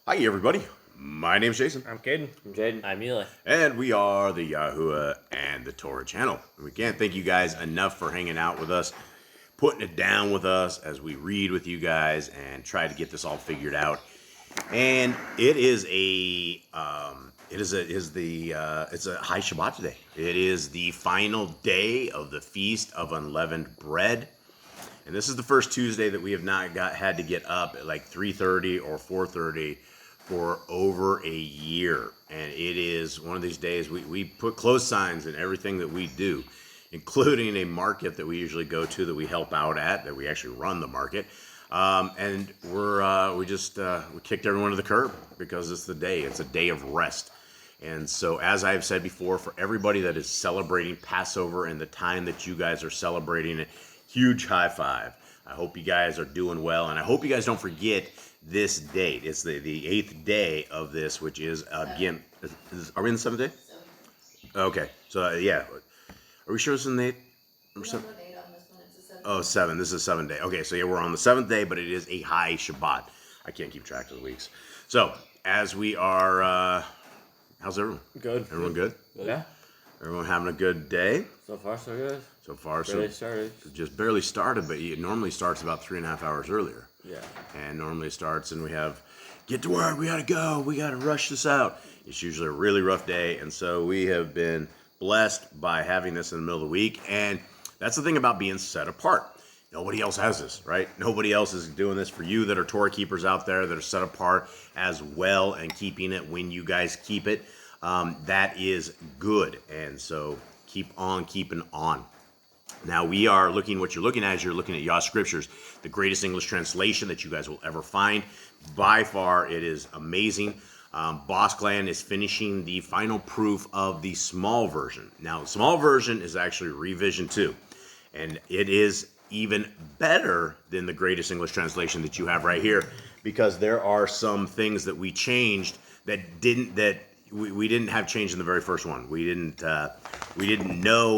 Hi, everybody. My name's Jason. I'm Caden. I'm Jaden. I'm Eli. And we are the YESHAYAHU and the Torah channel. And we can't thank you guys enough for hanging out with us, putting it down with us as we read with you guys and try to get this all figured out. And it is it's a high Shabbat today. It is the final day of the Feast of Unleavened Bread. And this is the first Tuesday that we have not had to get up at like 3:30 or 4:30 for over a year. And it is one of these days we put close signs in everything that we do, including a market that we usually go to that we help out at, that we actually run the market. And we kicked everyone to the curb because it's a day of rest. And so, as I've said before, for everybody that is celebrating Passover and the time that you guys are celebrating it, huge high five. I hope you guys are doing well, and I hope you guys don't forget this date. It's the 8th day of this, which is, again, are we in the 7th day? Okay, so yeah. Are we sure it's in the 8th? No date on this one, it's the 7th. Oh, 7. This is 7th day. Okay, so yeah, we're on the 7th day, but it is a high Shabbat. I can't keep track of the weeks. So, as we are, how's everyone? Good. Everyone good? Yeah. Everyone having a good day? So far, so good. So far, Barely so started. just barely started, but it normally starts about 3.5 hours earlier. Yeah. And normally starts, and we have, get to work, we gotta go, we gotta rush this out. It's usually a really rough day, and so we have been blessed by having this in the middle of the week, and that's the thing about being set apart. Nobody else has this, right? Nobody else is doing this. For you that are Torah keepers out there that are set apart as well and keeping it when you guys keep it, that is good, and so keep on keeping on. Now we are looking, what you're looking at is you're looking at Yah Scriptures, the greatest English translation that you guys will ever find. By far, it is amazing. Boskland is finishing the final proof of the small version. Now, the small version is actually revision 2, and it is even better than the greatest English translation that you have right here, because there are some things that we changed that we didn't have changed in the very first one. We didn't know,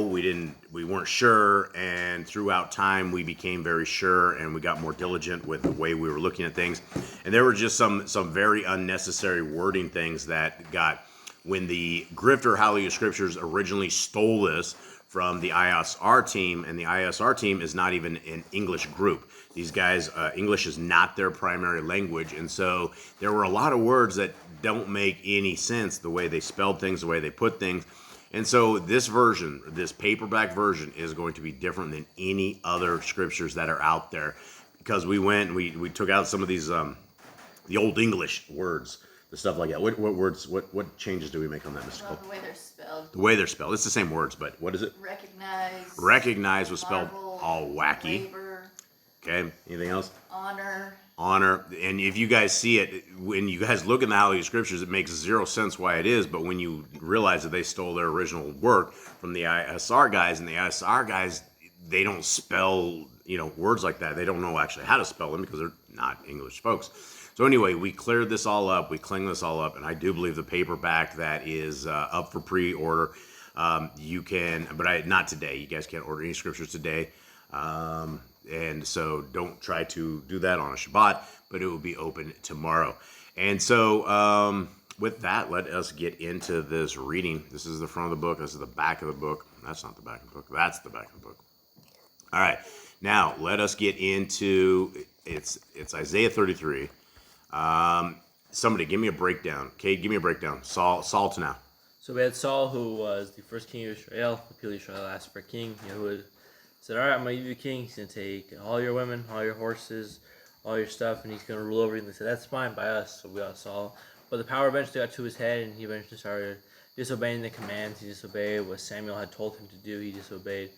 we weren't sure, and throughout time we became very sure, and we got more diligent with the way we were looking at things. And there were just some very unnecessary wording things that got, when the Grifter Hallelujah Scriptures originally stole this from the ISR team, and the ISR team is not even an English group. These guys, English is not their primary language, and so there were a lot of words that don't make any sense, the way they spelled things, the way they put things. And so this version, this paperback version, is going to be different than any other scriptures that are out there, because we went and we took out some of these, the old English words, the stuff like that. What words, what changes do we make on that, Mr. Cole? The way they're spelled. The way they're spelled. It's the same words, but what is it? Recognize. Recognize was spelled marvel, all wacky. labor, Okay, anything else? honor. Honor. And if you guys see it, when you guys look in the Hallelujah Scriptures, it makes zero sense why it is, but when you realize that they stole their original work from the ISR guys, and the ISR guys, they don't spell, words like that. They don't know actually how to spell them because they're not English folks. So anyway, we cleared this all up, we cleaned this all up, and I do believe the paperback that is up for pre-order, you can, but not today. You guys can't order any scriptures today. And so don't try to do that on a Shabbat, but it will be open tomorrow. And so with that, let us get into this reading. This is the front of the book. This is the back of the book. That's not the back of the book. That's the back of the book. All right. Now, let us get into, it's Isaiah 33. Somebody give me a breakdown. Okay, give me a breakdown. Saul to now. So we had Saul, who was the first king of Israel. The people of Israel asked for a king. Yahweh said, all right, I'm going to give you a king. He's going to take all your women, all your horses, all your stuff, and he's going to rule over you. And they said, that's fine by us. So we got Saul. But the power eventually got to his head, and he eventually started disobeying the commands. He disobeyed what Samuel had told him to do. He disobeyed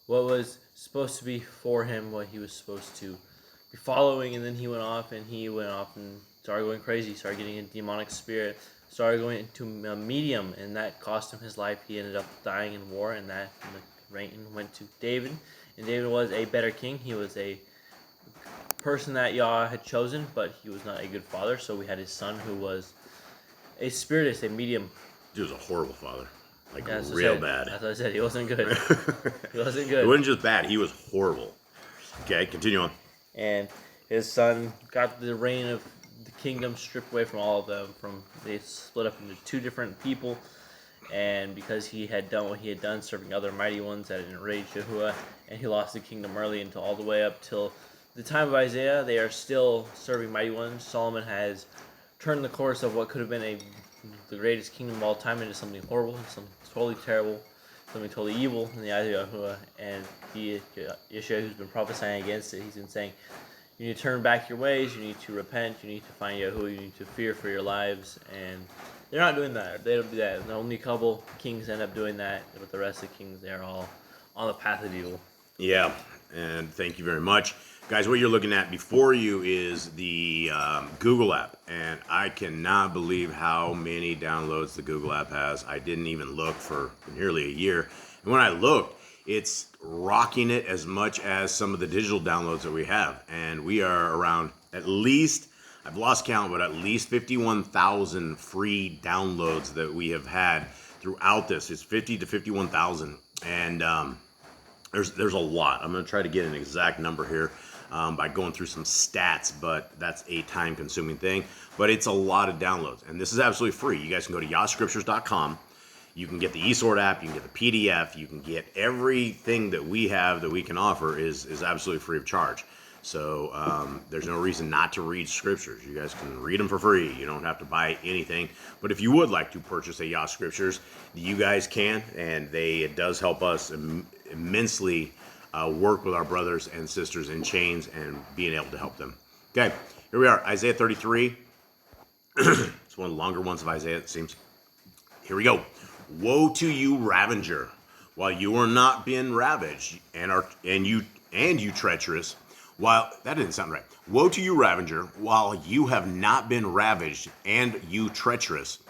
what was supposed to be for him, what he was supposed to be following. And then he went off and started going crazy. He started getting a demonic spirit, started going into a medium, and that cost him his life. He ended up dying in war, and that reign went to David. And David was a better king. He was a person that Yah had chosen, but he was not a good father. So we had his son, who was a spiritist, a medium. He was a horrible father. Like, Yeah, real bad. That's what I said. He wasn't good. He wasn't good. It wasn't just bad. He was horrible. Okay, continue on. And his son got the reign of the kingdom stripped away from all of them. They split up into 2 different people, and because he had done what he had done, serving other mighty ones, that had enraged Yahuwah, and he lost the kingdom early until all the way up till the time of Isaiah. They are still serving mighty ones. Solomon has turned the course of what could have been the greatest kingdom of all time into something horrible, something totally terrible, something totally evil in the eyes of Yahuwah. And Yeshua, who's been prophesying against it, he's been saying, you need to turn back your ways, you need to repent, you need to find Yahuwah, you need to fear for your lives. And they're not doing that. They don't do that. Only a couple kings end up doing that, but the rest of the kings, they're all on the path of evil. Yeah, and thank you very much. Guys, what you're looking at before you is the Google app, and I cannot believe how many downloads the Google app has. I didn't even look for nearly a year, and when I looked, it's rocking it as much as some of the digital downloads that we have, and we are around at least, I've lost count, but at least 51,000 free downloads that we have had throughout this. It's 50 to 51,000, and there's a lot. I'm going to try to get an exact number here by going through some stats, but that's a time-consuming thing. But it's a lot of downloads, and this is absolutely free. You guys can go to YahScriptures.com. You can get the eSword app, you can get the PDF, you can get everything that we have that we can offer is absolutely free of charge. So there's no reason not to read scriptures. You guys can read them for free. You don't have to buy anything. But if you would like to purchase a Yah Scriptures, you guys can, and it does help us immensely work with our brothers and sisters in chains and being able to help them. Okay, here we are, Isaiah 33. It's one of the longer ones of Isaiah, it seems. Here we go. Woe to you, ravenger, while you are not being ravaged, and you treacherous, while that didn't sound right. Woe to you, ravenger, while you have not been ravaged, and you treacherous.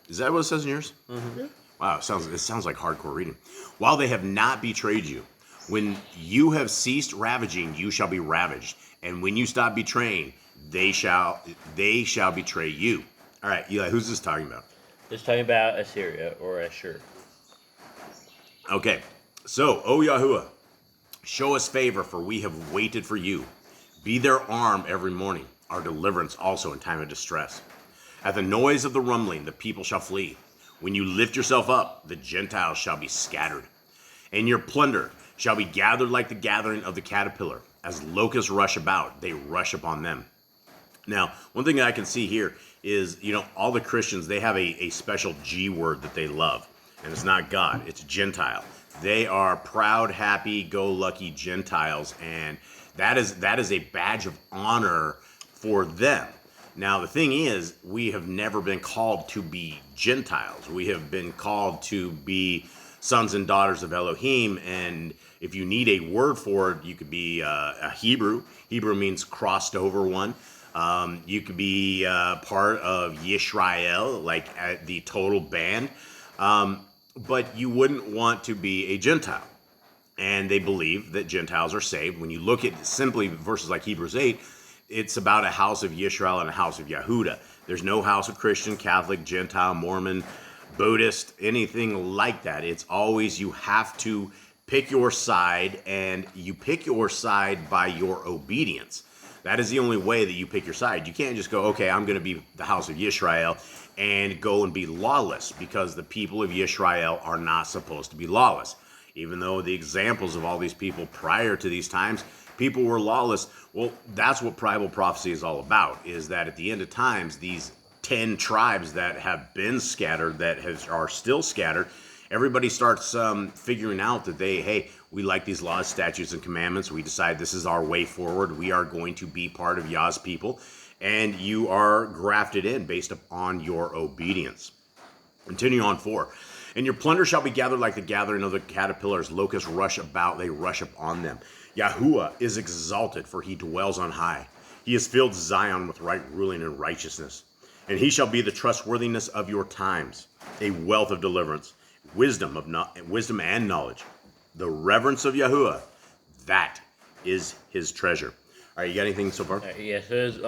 Is that what it says in yours? Mm-hmm. Yeah. Wow, it sounds like hardcore reading. While they have not betrayed you, when you have ceased ravaging, you shall be ravaged, and when you stop betraying, they shall betray you. All right, Eli, who's this talking about? It's talking about Assyria or Ashur. Okay, so, O Yahuwah, show us favor, for we have waited for you. Be their arm every morning, our deliverance also in time of distress. At the noise of the rumbling, the people shall flee. When you lift yourself up, the Gentiles shall be scattered. And your plunder shall be gathered like the gathering of the caterpillar. As locusts rush about, they rush upon them. Now, one thing that I can see here is, all the Christians, they have a special G word that they love. And it's not God, it's Gentile. They are proud, happy, go lucky Gentiles. And that is a badge of honor for them. Now, the thing is, we have never been called to be Gentiles. We have been called to be sons and daughters of Elohim. And if you need a word for it, you could be a Hebrew. Hebrew means crossed over one. You could be part of Yisrael, like the total band. But you wouldn't want to be a Gentile. And they believe that Gentiles are saved. When you look at simply verses like Hebrews 8, it's about a house of Yisrael and a house of Yehuda. There's no house of Christian, Catholic, Gentile, Mormon, Buddhist, anything like that. It's always you have to pick your side, and you pick your side by your obedience. That is the only way that you pick your side. You can't just go, okay, I'm going to be the house of Yisrael and go and be lawless, because the people of Yisrael are not supposed to be lawless. Even though the examples of all these people prior to these times, people were lawless. Well, that's what Bible prophecy is all about, is that at the end of times, these 10 tribes that have been scattered, are still scattered, everybody starts figuring out that we like these laws, statutes, and commandments. We decide this is our way forward. We are going to be part of Yah's people. And you are grafted in based upon your obedience. Continue on 4. And your plunder shall be gathered like the gathering of the caterpillars. Locusts rush about, they rush upon them. Yahuwah is exalted, for he dwells on high. He has filled Zion with right ruling and righteousness. And he shall be the trustworthiness of your times, a wealth of deliverance, wisdom and knowledge. The reverence of Yahuwah, that is his treasure. All right, you got anything so far? Yes, there's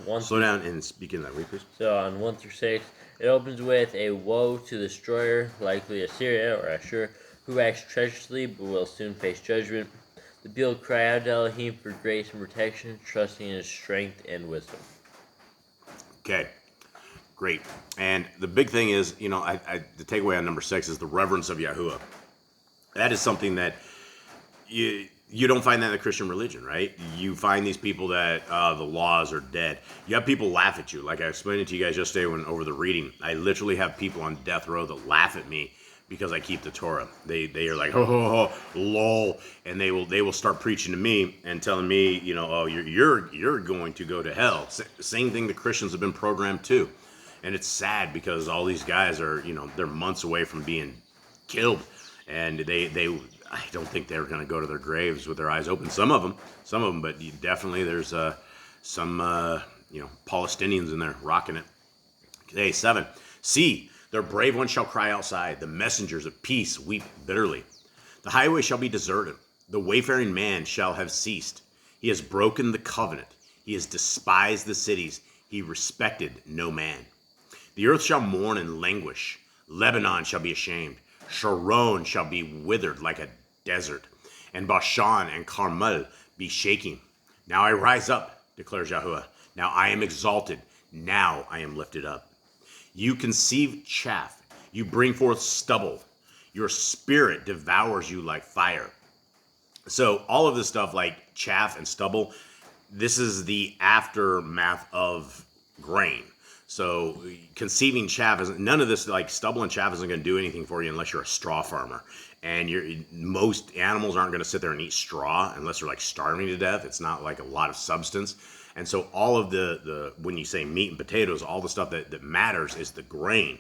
one. Slow down and speak in that way, please. So on 1 through 6, it opens with a woe to the destroyer, likely Assyria or Ashur, who acts treacherously but will soon face judgment. The people cry out to Elohim for grace and protection, trusting in his strength and wisdom. Okay, great. And the big thing is, the takeaway on number 6 is the reverence of Yahuwah. That is something that you don't find that in the Christian religion, right? You find these people that the laws are dead. You have people laugh at you. Like I explained it to you guys yesterday when over the reading. I literally have people on death row that laugh at me because I keep the Torah. They are like, oh, lol, and they will start preaching to me and telling me, oh, you're going to go to hell. Same thing the Christians have been programmed to, and it's sad because all these guys are, they're months away from being killed, and I don't think they're going to go to their graves with their eyes open. Some of them, but definitely there's some Palestinians in there rocking it. Okay, 7. See, their brave ones shall cry outside. The messengers of peace weep bitterly. The highway shall be deserted. The wayfaring man shall have ceased. He has broken the covenant. He has despised the cities. He respected no man. The earth shall mourn and languish. Lebanon shall be ashamed. Sharon shall be withered like a desert, and Bashan and Carmel be shaking. Now I rise up, declares Yahuwah. Now I am exalted. Now I am lifted up. You conceive chaff. You bring forth stubble. Your spirit devours you like fire. So all of this stuff like chaff and stubble, this is the aftermath of grain. So conceiving chaff isn't, none of this like stubble and chaff isn't going to do anything for you unless you're a straw farmer. And most animals aren't going to sit there and eat straw unless they're like starving to death. It's not like a lot of substance. And so all of the when you say meat and potatoes, all the stuff that matters is the grain.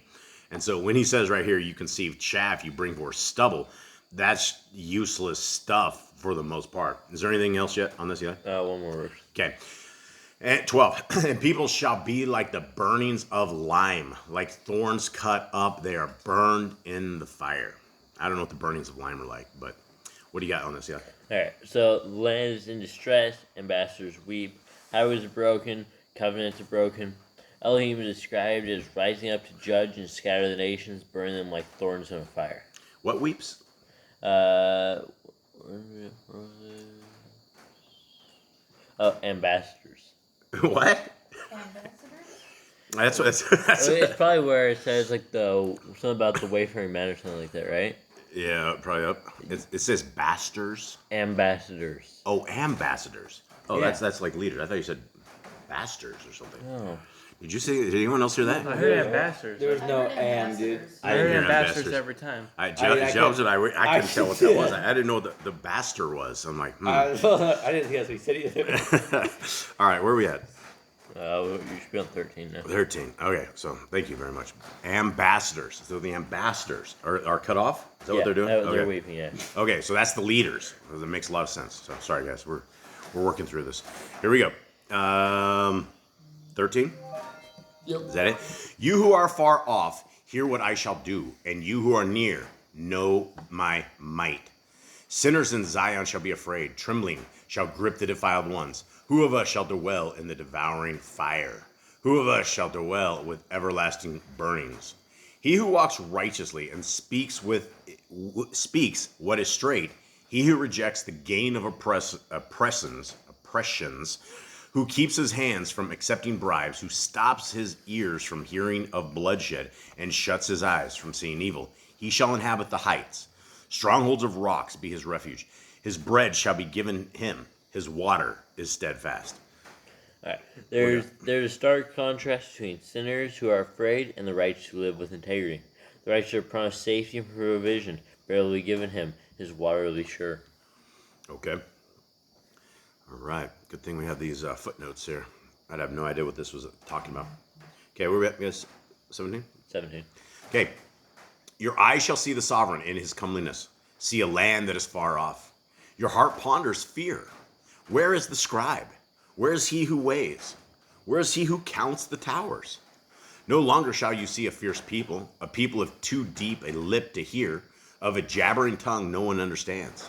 And so when he says right here, you conceive chaff, you bring forth stubble, that's useless stuff for the most part. Is there anything else yet on this yet? One more verse. Okay. And 12, and people shall be like the burnings of lime, like thorns cut up, they are burned in the fire. I don't know what the burnings of lime are like, but what do you got on this? Yeah. All right. So the land is in distress, ambassadors weep, highways are broken, covenants are broken. Elohim is described as rising up to judge and scatter the nations, burning them like thorns in a fire. What weeps? Ambassadors. What? That's It's probably where it says like something about the wayfaring man or something like that, right? Yeah, probably up. It says basters. Ambassadors. Oh, ambassadors. Oh, Yeah. that's like leaders. I thought you said bastards or something. Oh. Did you say? Did anyone else hear that? I heard ambassadors. There was no and, dude. I heard hear ambassadors every time. I couldn't tell what that was. I didn't know what the bastard was. I'm like, I didn't think that's what he said either. All right, where are we at? You should be on 13 now. 13. Okay, so thank you very much. Ambassadors. So the ambassadors are cut off? Is that what they're doing? They're weeping, yeah. Okay, so that's the leaders. That makes a lot of sense. So sorry, guys. We're working through this. Here we go. 13? Yep. Is that it? You who are far off, hear what I shall do, and you who are near, know my might. Sinners in Zion shall be afraid, trembling shall grip the defiled ones. Who of us shall dwell in the devouring fire? Who of us shall dwell with everlasting burnings? He who walks righteously and speaks what is straight, he who rejects the gain of oppressions, who keeps his hands from accepting bribes, who stops his ears from hearing of bloodshed, and shuts his eyes from seeing evil. He shall inhabit the heights. Strongholds of rocks be his refuge. His bread shall be given him. His water is steadfast. All right. There's a stark contrast between sinners who are afraid and the righteous who live with integrity. The righteous are promised safety and provision. Bread will be given him. His water will be sure. Okay. All right. Good thing we have these footnotes here. I'd have no idea what this was talking about. Okay, where are we at? Yes, 17? 17. Okay. Your eyes shall see the sovereign in his comeliness. See a land that is far off. Your heart ponders fear. Where is the scribe? Where is he who weighs? Where is he who counts the towers? No longer shall you see a fierce people, a people of too deep a lip to hear, of a jabbering tongue no one understands.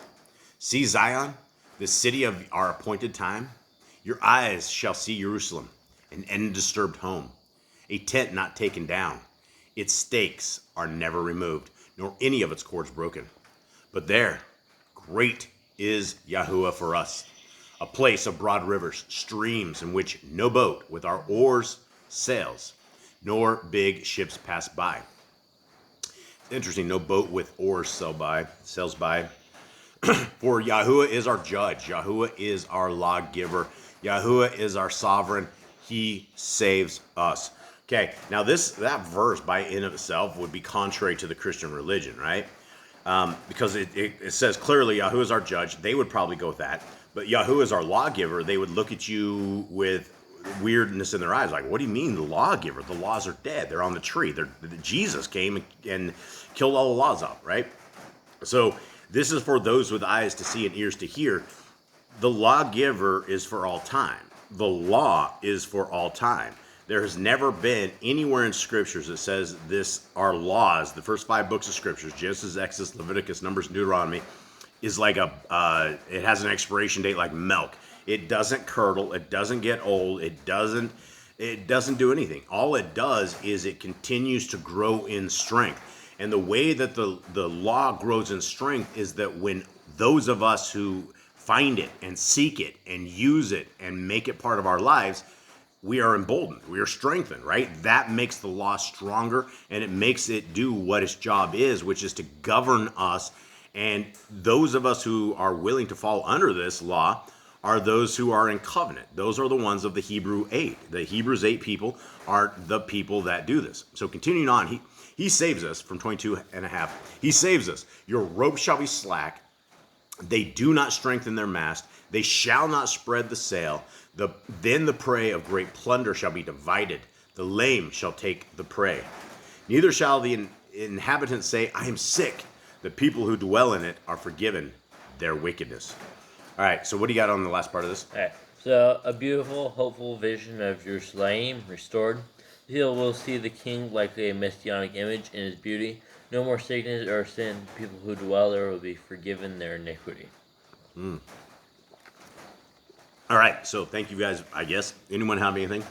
See Zion, the city of our appointed time. Your eyes shall see Jerusalem, an undisturbed home, a tent not taken down. Its stakes are never removed, nor any of its cords broken. But there, great is Yahuwah for us, a place of broad rivers, streams in which no boat with our oars sails, nor big ships pass by. Interesting, no boat with oars sails by. For Yahuwah is our judge. Yahuwah is our lawgiver. Yahuwah is our sovereign. He saves us. Okay, now that verse by in of itself would be contrary to the Christian religion, right? Because it says clearly Yahuwah is our judge. They would probably go with that. But Yahuwah is our lawgiver. They would look at you with weirdness in their eyes. Like, what do you mean the lawgiver? The laws are dead. They're on the tree. Jesus came and killed all the laws off, right? So this is for those with eyes to see and ears to hear. The lawgiver is for all time. The law is for all time. There has never been anywhere in scriptures that says this, our laws, the first 5 books of scriptures, Genesis, Exodus, Leviticus, Numbers, and Deuteronomy, is like it has an expiration date like milk. It doesn't curdle. It doesn't get old. It doesn't do anything. All it does is it continues to grow in strength. And the way that the law grows in strength is that when those of us who find it and seek it and use it and make it part of our lives, we are emboldened. We are strengthened, right? That makes the law stronger, and it makes it do what its job is, which is to govern us. And those of us who are willing to fall under this law are those who are in covenant. Those are the ones of the Hebrew 8. The Hebrews 8 people are the people that do this. So continuing on, he saves us from 22 and a half. He saves us. Your rope shall be slack. They do not strengthen their mast. They shall not spread the sail. Then the prey of great plunder shall be divided. The lame shall take the prey. Neither shall the inhabitants say, I am sick. The people who dwell in it are forgiven their wickedness. All right, so what do you got on the last part of this? All right. So a beautiful, hopeful vision of Jerusalem restored. Here we'll see the king like a messianic image in his beauty. No more sickness or sin. People who dwell there will be forgiven their iniquity. All right, so thank you guys, I guess. Anyone have anything?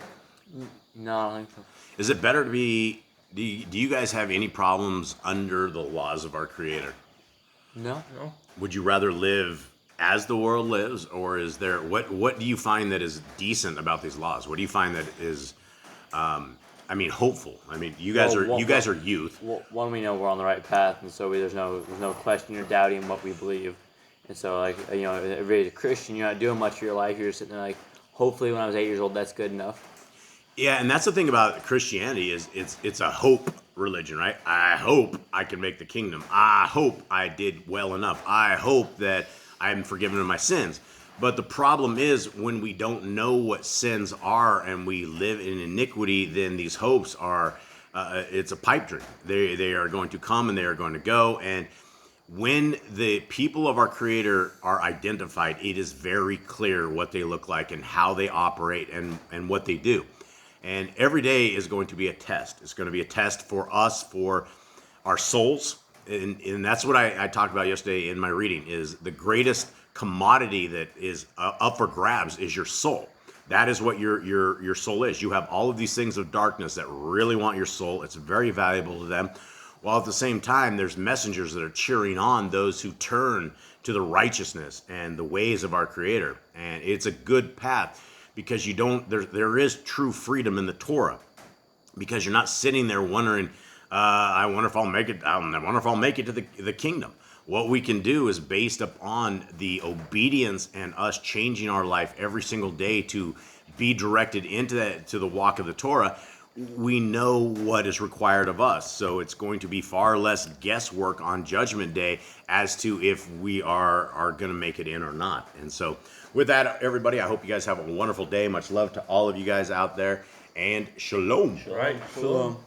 No, I don't think so. Is it better to be... Do you guys have any problems under the laws of our Creator? No. Would you rather live as the world lives, or is there... What do you find that is decent about these laws? What do you find that is... hopeful? I mean, you guys are youth. Well, one, we know we're on the right path, and so there's no question or doubting what we believe. And so, everybody's a Christian. You're not doing much of your life. You're just sitting there like, hopefully, when I was 8 years old, that's good enough. Yeah, and that's the thing about Christianity is it's a hope religion, right? I hope I can make the kingdom. I hope I did well enough. I hope that I'm forgiven of my sins. But the problem is when we don't know what sins are and we live in iniquity, then these hopes are, it's a pipe dream. They are going to come and they are going to go. And when the people of our Creator are identified, it is very clear what they look like and how they operate and what they do. And every day is going to be a test. It's going to be a test for us, for our souls. And that's what I talked about yesterday in my reading, is the greatest commodity that is up for grabs is your soul. That is what your soul is. You have all of these things of darkness that really want your soul. It's very valuable to them. While at the same time, there's messengers that are cheering on those who turn to the righteousness and the ways of our Creator. And it's a good path because there is true freedom in the Torah, because you're not sitting there wondering, I wonder if I'll make it. I wonder if I'll make it to the kingdom. What we can do is based upon the obedience and us changing our life every single day to be directed to the walk of the Torah. We know what is required of us. So it's going to be far less guesswork on Judgment Day as to if we are going to make it in or not. And so with that, everybody, I hope you guys have a wonderful day. Much love to all of you guys out there, and shalom. All right. Shalom.